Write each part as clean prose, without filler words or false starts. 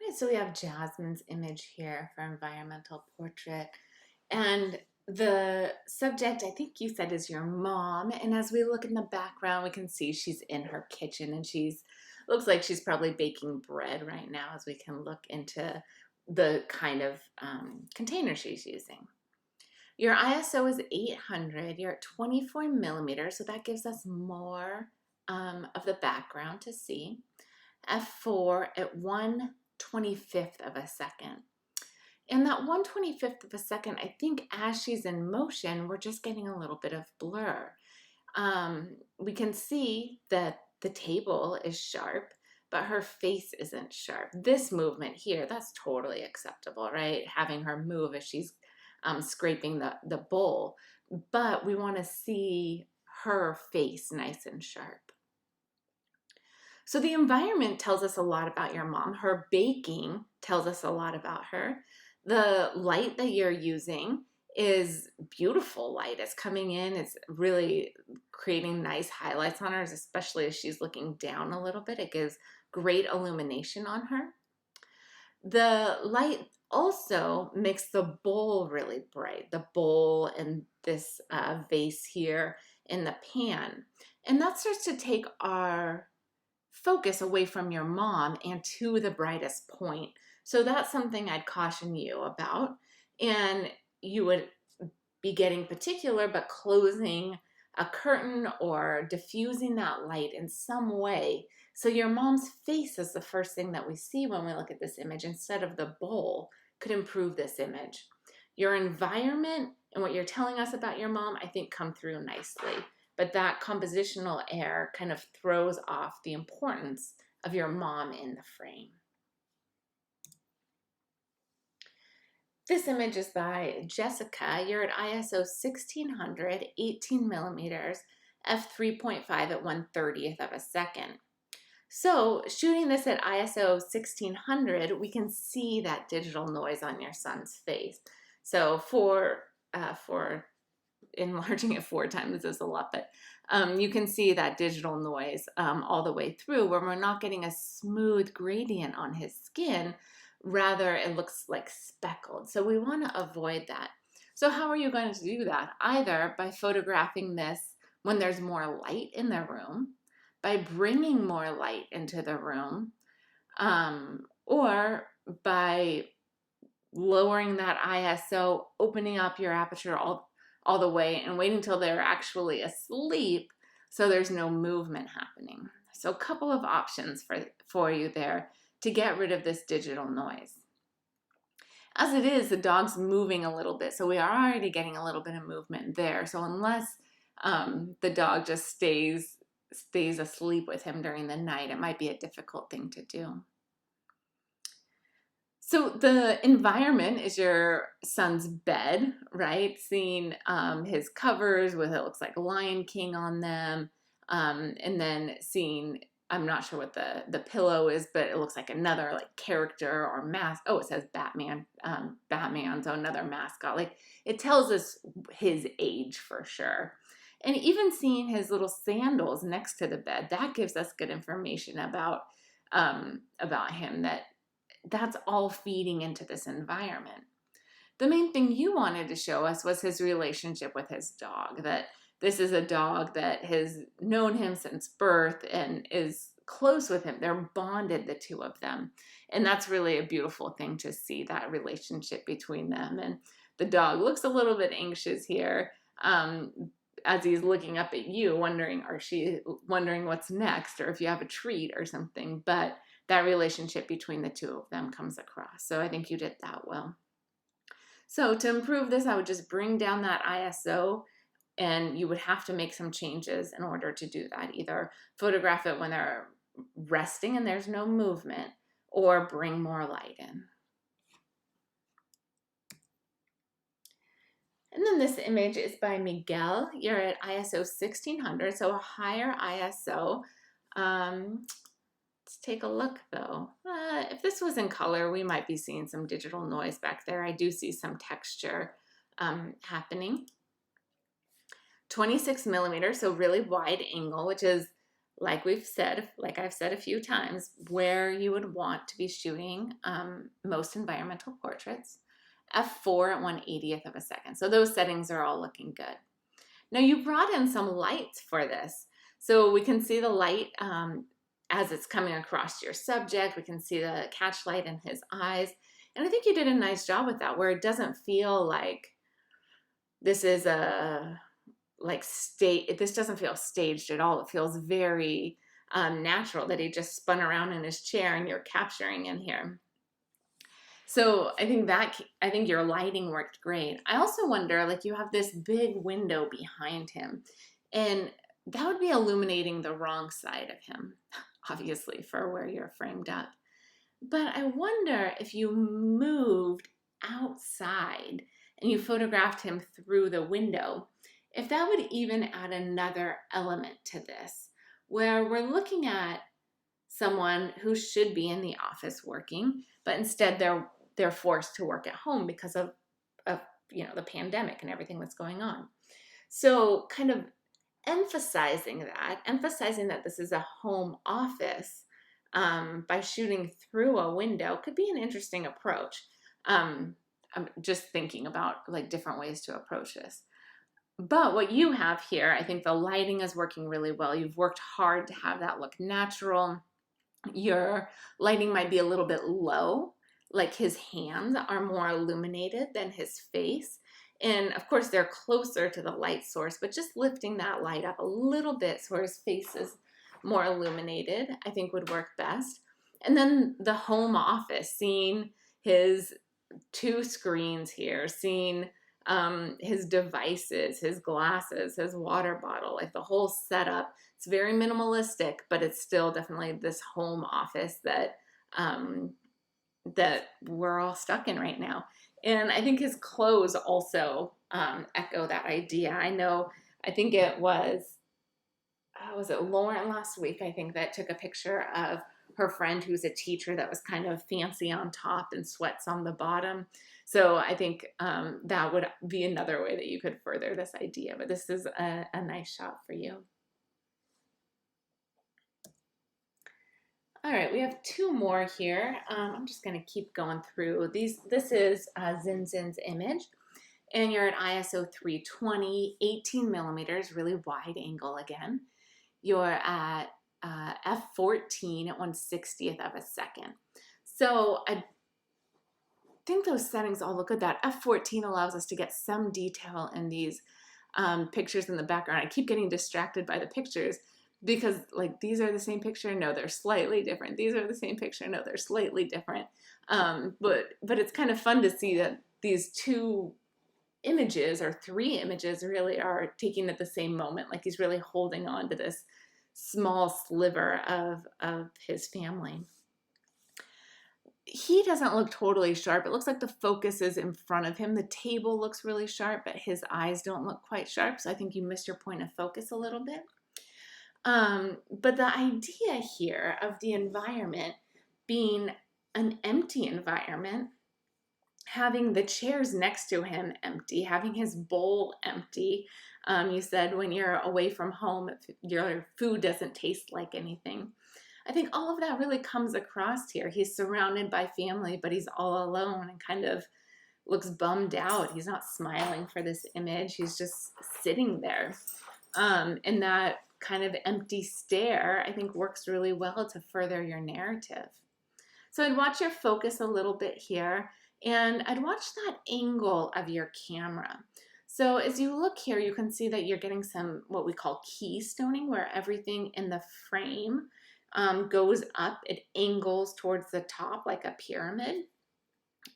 Right, so we have Jasmine's image here for environmental portrait. And the subject, I think you said, is your mom. And as we look in the background, we can see she's in her kitchen and she's looks like she's probably baking bread right now as we can look into the kind of container she's using. Your ISO is 800. You're at 24 millimeters, so that gives us more of the background to see. F4 at 1/25th of a second. And that 1/25th of a second, I think as she's in motion, we're just getting a little bit of blur. We can see that the table is sharp, but her face isn't sharp. This movement here, that's totally acceptable, right? Having her move as she's scraping the bowl. But we want to see her face nice and sharp. So the environment tells us a lot about your mom. Her baking tells us a lot about her. The light that you're using is beautiful light. It's coming in, it's really creating nice highlights on her, especially as she's looking down a little bit. It gives great illumination on her. The light also makes the bowl really bright, the bowl and this vase here in the pan. And that starts to take our focus away from your mom and to the brightest point. So that's something I'd caution you about. And you would be getting particular, but closing a curtain or diffusing that light in some way. So your mom's face is the first thing that we see when we look at this image instead of the bowl could improve this image. Your environment and what you're telling us about your mom, I think, come through nicely. But that compositional air kind of throws off the importance of your mom in the frame. This image is by Jessica. You're at ISO 1600, 18 millimeters, f3.5 at 1/30th of a second. So shooting this at ISO 1600, we can see that digital noise on your son's face. So for enlarging it 4 times is a lot, but you can see that digital noise all the way through where we're not getting a smooth gradient on his skin. Rather, it looks like speckled. So we want to avoid that. So how are you going to do that? Either by photographing this when there's more light in the room, by bringing more light into the room, or by lowering that ISO, opening up your aperture all the way and waiting until they're actually asleep so there's no movement happening. So a couple of options for you there to get rid of this digital noise. As it is, the dog's moving a little bit, so we are already getting a little bit of movement there. So unless the dog just stays asleep with him during the night, it might be a difficult thing to do. So the environment is your son's bed, right? Seeing his covers with it looks like Lion King on them, and then seeing, I'm not sure what the pillow is, but it looks like another like character or mask. Oh, it says Batman, so another mascot. Like it tells us his age for sure. And even seeing his little sandals next to the bed, that gives us good information about him, that's all feeding into this environment. The main thing you wanted to show us was his relationship with his dog, that this is a dog that has known him since birth and is close with him. They're bonded, the two of them. And that's really a beautiful thing to see, that relationship between them. And the dog looks a little bit anxious here as he's looking up at you, wondering what's next or if you have a treat or something. But that relationship between the two of them comes across. So I think you did that well. So to improve this, I would just bring down that ISO, and you would have to make some changes in order to do that. Either photograph it when they're resting and there's no movement, or bring more light in. And then this image is by MIguel. You're at ISO 1600, so a higher ISO. Let's take a look though. If this was in color, we might be seeing some digital noise back there. I do see some texture happening. 26 millimeters, so really wide angle, which is like I've said a few times, where you would want to be shooting most environmental portraits, f4 at 1/80th of a second. So those settings are all looking good. Now you brought in some lights for this. So we can see the light as it's coming across your subject. We can see the catch light in his eyes. And I think you did a nice job with that, where it doesn't feel like this is this doesn't feel staged at all. It feels very natural that he just spun around in his chair and you're capturing in here. So I think your lighting worked great. I also wonder, like, you have this big window behind him, and that would be illuminating the wrong side of him, obviously, for where you're framed up. But I wonder if you moved outside and you photographed him through the window, if that would even add another element to this, where we're looking at someone who should be in the office working, but instead they're forced to work at home because of the pandemic and everything that's going on. So kind of emphasizing that this is a home office by shooting through a window could be an interesting approach. I'm just thinking about like different ways to approach this. But what you have here, I think the lighting is working really well. You've worked hard to have that look natural. Your lighting might be a little bit low, like his hands are more illuminated than his face. And of course, they're closer to the light source, but just lifting that light up a little bit so his face is more illuminated, I think would work best. And then the home office, seeing his two screens here, seeing his devices, his glasses, his water bottle, like the whole setup. It's very minimalistic, but it's still definitely this home office that we're all stuck in right now. And I think his clothes also echo that idea. I think it was it Lauren last week, I think, that took a picture of her friend who's a teacher that was kind of fancy on top and sweats on the bottom. So I think that would be another way that you could further this idea, but this is a nice shot for you. All right, we have two more here. I'm just going to keep going through these. This is Zixin's image, and you're at ISO 320, 18 millimeters, really wide angle again. You're at f14 at 1/60th of a second. So I think those settings all look good. That f14 allows us to get some detail in these pictures in the background. I keep getting distracted by the pictures because, like, these are the same picture. No, they're slightly different. These are the same picture. No, they're slightly different. But it's kind of fun to see that these two images, or three images, really are taken at the same moment. Like, he's really holding on to this small sliver of his family. He doesn't look totally sharp. It looks like the focus is in front of him. The table looks really sharp, but his eyes don't look quite sharp. So I think you missed your point of focus a little bit. But the idea here of the environment being an empty environment, having the chairs next to him empty, having his bowl empty. You said when you're away from home, your food doesn't taste like anything. I think all of that really comes across here. He's surrounded by family, but he's all alone and kind of looks bummed out. He's not smiling for this image. He's just sitting there. And that kind of empty stare, I think, works really well to further your narrative. So I'd watch your focus a little bit here, and I'd watch that angle of your camera. So as you look here, you can see that you're getting some what we call keystoning, where everything in the frame goes up. It angles towards the top like a pyramid.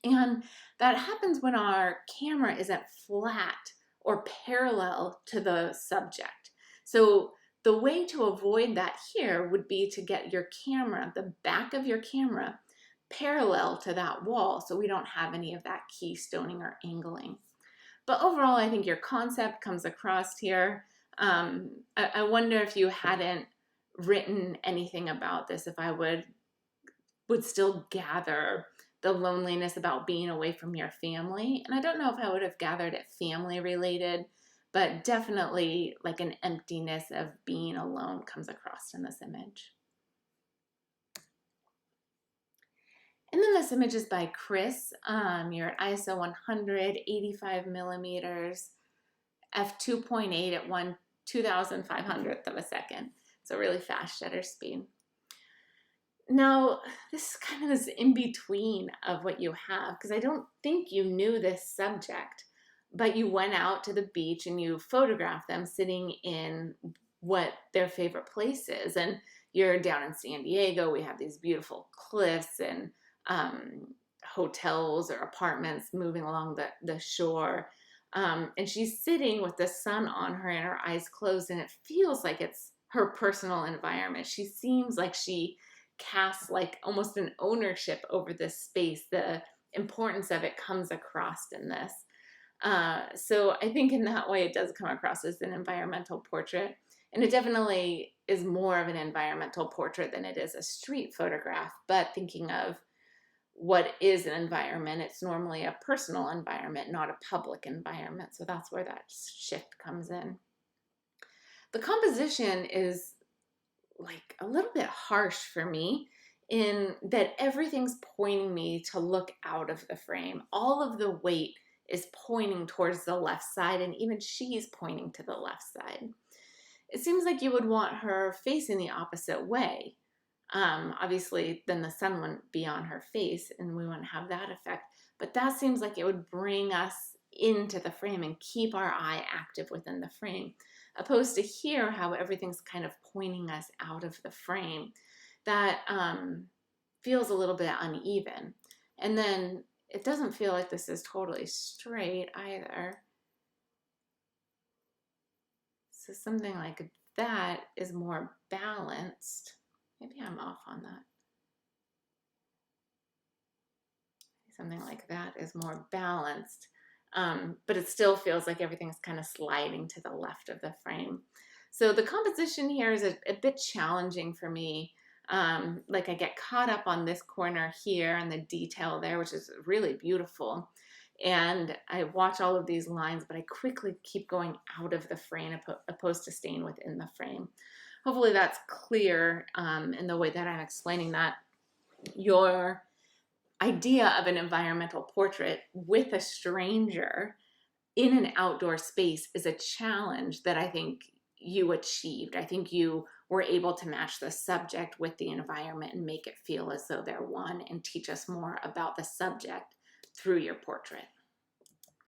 And that happens when our camera isn't flat or parallel to the subject. So the way to avoid that here would be to get your camera, the back of your camera, parallel to that wall, so we don't have any of that keystoning or angling. But overall, I think your concept comes across here. I wonder if you hadn't written anything about this, if I would still gather the loneliness about being away from your family. And I don't know if I would have gathered it family related, but definitely like an emptiness of being alone comes across in this image. And then this image is by Kris. You're at ISO 100, 85 millimeters, f2.8 at 2,500th of a second. So really fast shutter speed. Now, this is kind of this in between of what you have, because I don't think you knew this subject, but you went out to the beach and you photographed them sitting in what their favorite place is. And you're down in San Diego. We have these beautiful cliffs and hotels or apartments moving along the shore. And she's sitting with the sun on her and her eyes closed, and it feels like it's her personal environment. She seems like she casts like almost an ownership over this space. The importance of it comes across in this. So I think in that way it does come across as an environmental portrait. And it definitely is more of an environmental portrait than it is a street photograph. But thinking of what is an environment, it's normally a personal environment, not a public environment. So that's where that shift comes in. The composition is like a little bit harsh for me in that everything's pointing me to look out of the frame. All of the weight is pointing towards the left side, and even she's pointing to the left side. It seems like you would want her facing the opposite way. Obviously, then the sun wouldn't be on her face and we wouldn't have that effect. But that seems like it would bring us into the frame and keep our eye active within the frame, opposed to here, how everything's kind of pointing us out of the frame. That feels a little bit uneven. And then it doesn't feel like this is totally straight either. So something like that is more balanced. Maybe I'm off on that. Something like that is more balanced, but it still feels like everything's kind of sliding to the left of the frame. So the composition here is a bit challenging for me. Like I get caught up on this corner here and the detail there, which is really beautiful. And I watch all of these lines, but I quickly keep going out of the frame opposed to staying within the frame. Hopefully that's clear in the way that I'm explaining that. Your idea of an environmental portrait with a stranger in an outdoor space is a challenge that I think you achieved. I think you were able to match the subject with the environment and make it feel as though they're one and teach us more about the subject through your portrait.